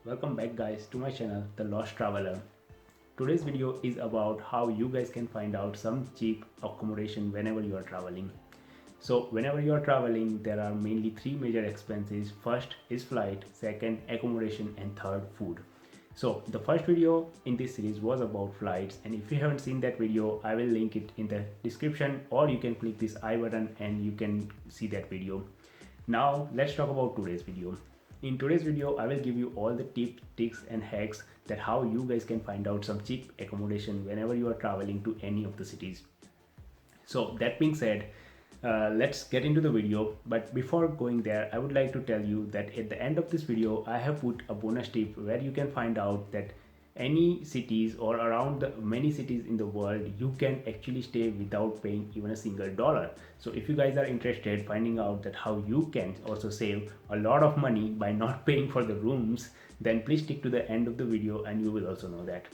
Welcome back guys to my channel The Lost Traveler. Today's video is about how you guys can find out some cheap accommodation whenever you are traveling. So whenever you are traveling, there are mainly three major expenses. First is flight, second accommodation, and third food. So the first video in this series was about flights, and if you haven't seen that video, I will link it in the description, or you can click this I button and you can see that video. Now let's talk about today's video. In today's video, I will give you all the tips, tricks and hacks that how you guys can find out some cheap accommodation whenever you are traveling to any of the cities. So that being said, let's get into the video. But before going there, I would like to tell you that at the end of this video, I have put a bonus tip where you can find out that any cities or around the many cities in the world you can actually stay without paying even a single dollar. So if you guys are interested finding out that how you can also save a lot of money by not paying for the rooms, then please stick to the end of the video and you will also know that.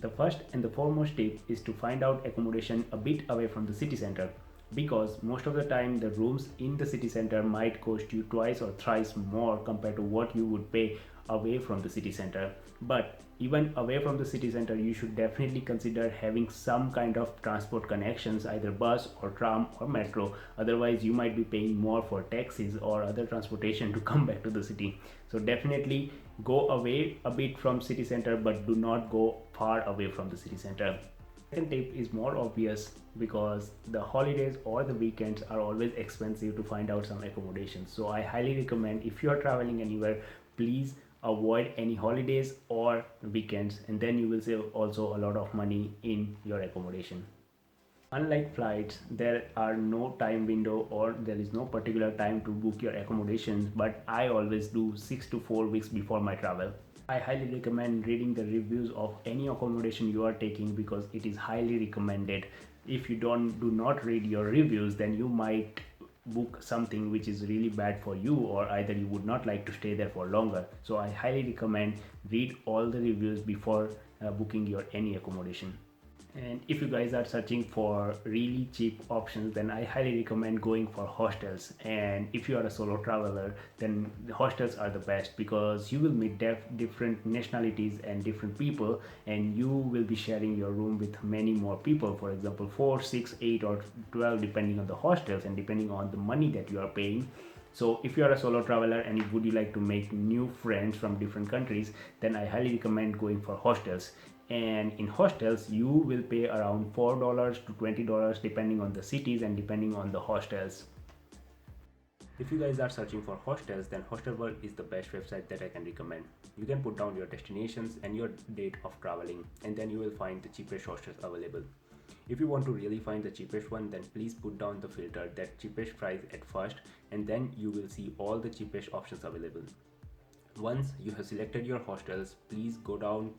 The first and the foremost tip is to find out accommodation a bit away from the city center, because most of the time the rooms in the city center might cost you twice or thrice more compared to what you would pay away from the city center. But even away from the city center, you should definitely consider having some kind of transport connections, either bus or tram or metro. Otherwise you might be paying more for taxis or other transportation to come back to the city. So definitely go away a bit from city center, but do not go far away from the city center. Second tip is more obvious, because the holidays or the weekends are always expensive to find out some accommodation. So I highly recommend, if you are traveling anywhere, please avoid any holidays or weekends, and then you will save also a lot of money in your accommodation. Unlike flights, there are no time window or there is no particular time to book your accommodations, but I always do 6 to 4 weeks before my travel. I highly recommend reading the reviews of any accommodation you are taking, because it is highly recommended. If you do not read your reviews, then you might book something which is really bad for you, or either you would not like to stay there for longer. So I highly recommend read all the reviews before booking your any accommodation. And if you guys are searching for really cheap options, then I highly recommend going for hostels. And if you are a solo traveler, then the hostels are the best, because you will meet different nationalities and different people, and you will be sharing your room with many more people. For example, 4, 6, 8 or 12, depending on the hostels and depending on the money that you are paying. So if you are a solo traveler and would you like to make new friends from different countries, then I highly recommend going for hostels. And in hostels you will pay around $4 to $20 depending on the cities and depending on the hostels. If you guys are searching for hostels, then Hostelworld is the best website that I can recommend. You can put down your destinations and your date of traveling, and then you will find the cheapest hostels available. If you want to really find the cheapest one, then please put down the filter that cheapest price at first, and then you will see all the cheapest options available. Once you have selected your hostels, please go down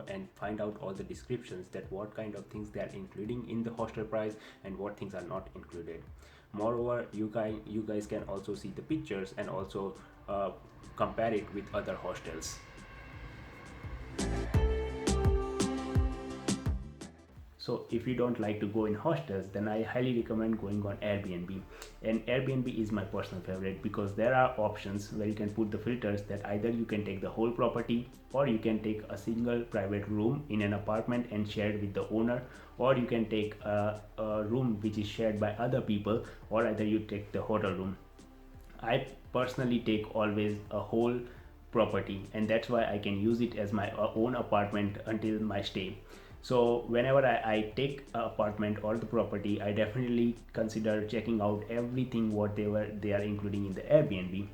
and find out all the descriptions, that what kind of things they are including in the hostel price and what things are not included. Moreover, you guys can also see the pictures and also compare it with other hostels. So if you don't like to go in hostels, then I highly recommend going on Airbnb. And Airbnb is my personal favorite, because there are options where you can put the filters that either you can take the whole property, or you can take a single private room in an apartment and share it with the owner, or you can take a room which is shared by other people, or either you take the hotel room. I personally take always a whole property, and that's why I can use it as my own apartment until my stay. So whenever I take an apartment or the property, I definitely consider checking out everything what they are including in the Airbnb,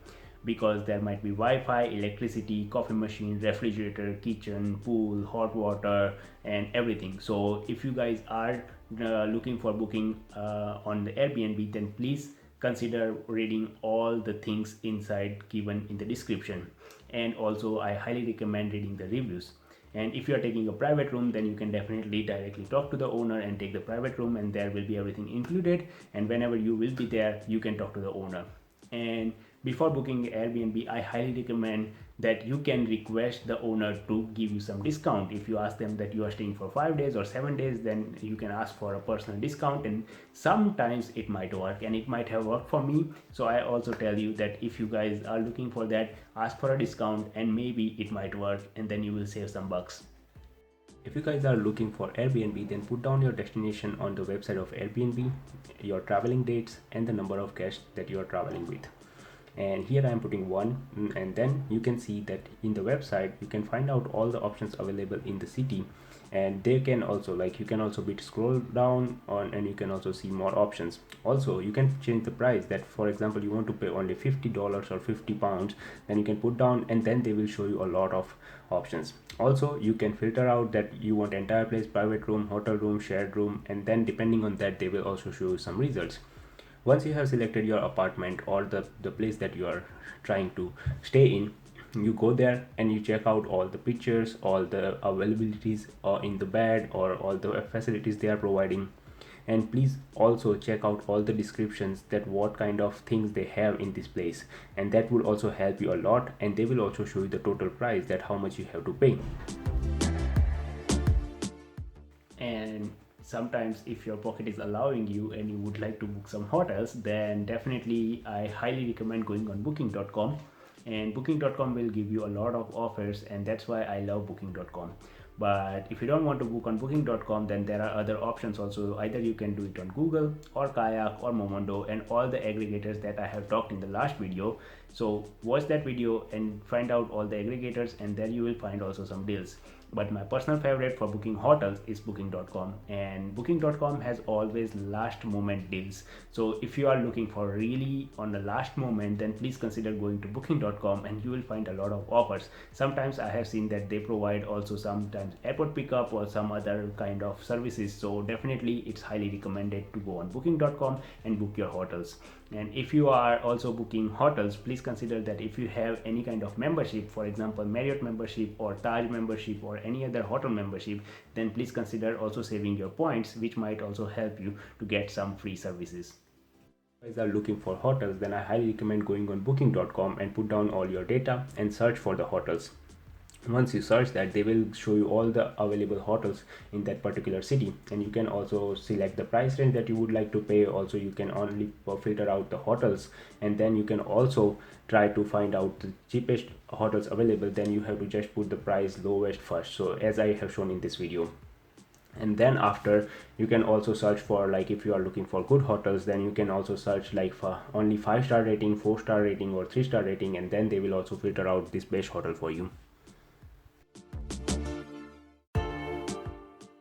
because there might be Wi-Fi, electricity, coffee machine, refrigerator, kitchen, pool, hot water, and everything. So if you guys are looking for booking on the Airbnb, then please consider reading all the things inside given in the description. And also I highly recommend reading the reviews. And if you are taking a private room, then you can definitely directly talk to the owner and take the private room, and there will be everything included, and whenever you will be there you can talk to the owner. And before booking Airbnb, I highly recommend that you can request the owner to give you some discount. If you ask them that you are staying for 5 days or 7 days, then you can ask for a personal discount, and sometimes it might work, and it might have worked for me. So I also tell you that if you guys are looking for that, ask for a discount and maybe it might work, and then you will save some bucks. If you guys are looking for Airbnb, then put down your destination on the website of Airbnb, your traveling dates, and the number of guests that you are traveling with. And here I am putting 1, and then you can see that in the website you can find out all the options available in the city, and they can also, like, you can also scroll down on, and you can also see more options. Also you can change the price, that for example you want to pay only $50 or £50, then you can put down, and then they will show you a lot of options. Also you can filter out that you want entire place, private room, hotel room, shared room, and then depending on that they will also show you some results. Once you have selected your apartment or the place that you are trying to stay in, you go there and you check out all the pictures, all the availabilities in the bed, or all the facilities they are providing. And please also check out all the descriptions, that what kind of things they have in this place, and that will also help you a lot, and they will also show you the total price, that how much you have to pay. And sometimes if your pocket is allowing you and you would like to book some hotels, then definitely I highly recommend going on booking.com. And booking.com will give you a lot of offers, and that's why I love booking.com. But if you don't want to book on booking.com, then there are other options also. Either you can do it on Google or Kayak or Momondo and all the aggregators that I have talked in the last video. So watch that video and find out all the aggregators, and there you will find also some deals. But my personal favorite for booking hotels is booking.com, and booking.com has always last moment deals. So if you are looking for really on the last moment, then please consider going to booking.com, and you will find a lot of offers. Sometimes I have seen that they provide also sometimes airport pickup or some other kind of services. So definitely it's highly recommended to go on booking.com and book your hotels. And if you are also booking hotels, please consider that if you have any kind of membership, for example Marriott membership or Taj membership or any other hotel membership, then please consider also saving your points, which might also help you to get some free services. If you guys are looking for hotels, then I highly recommend going on booking.com and put down all your data and search for the hotels. Once you search that, they will show you all the available hotels in that particular city, and you can also select the price range that you would like to pay. Also you can only filter out the hotels, and then you can also try to find out the cheapest hotels available. Then you have to just put the price lowest first, so as I have shown in this video. And then after, you can also search for, like, if you are looking for good hotels, then you can also search like for only 5-star rating, 4-star rating, or 3-star rating, and then they will also filter out this best hotel for you.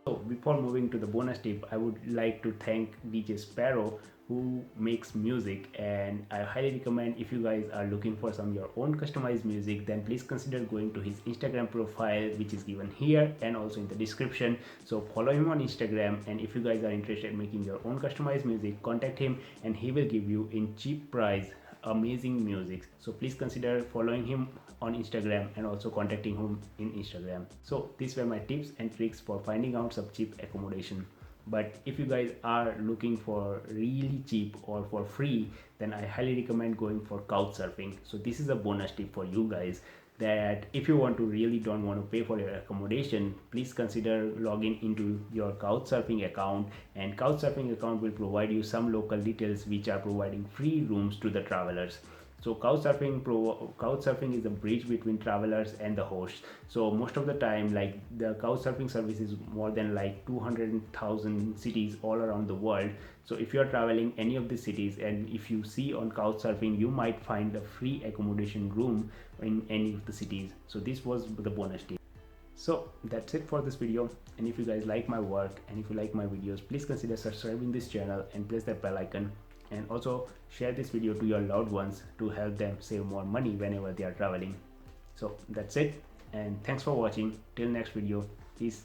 So before moving to the bonus tip, I would like to thank DJ SPARROW, who makes music, and I highly recommend, if you guys are looking for some your own customized music, then please consider going to his Instagram profile, which is given here and also in the description. So follow him on Instagram, and if you guys are interested in making your own customized music, contact him and he will give you in cheap price amazing music. So please consider following him on Instagram and also contacting him in Instagram. So these were my tips and tricks for finding out some cheap accommodation. But if you guys are looking for really cheap or for free, then I highly recommend going for couch surfing. So this is a bonus tip for you guys, that if you want to really don't want to pay for your accommodation, please consider logging into your couch surfing account, and couch surfing account will provide you some local details which are providing free rooms to the travelers. So couchsurfing is a bridge between travelers and the host. So most of the time, like, the couchsurfing service is more than like 200,000 cities all around the world. So if you are traveling any of the cities, and if you see on couchsurfing, you might find a free accommodation room in any of the cities. So this was the bonus tip. So that's it for this video, and if you guys like my work and if you like my videos, please consider subscribing this channel and press that bell icon, and also share this video to your loved ones to help them save more money whenever they are traveling. So that's it, and thanks for watching. Till next video, peace.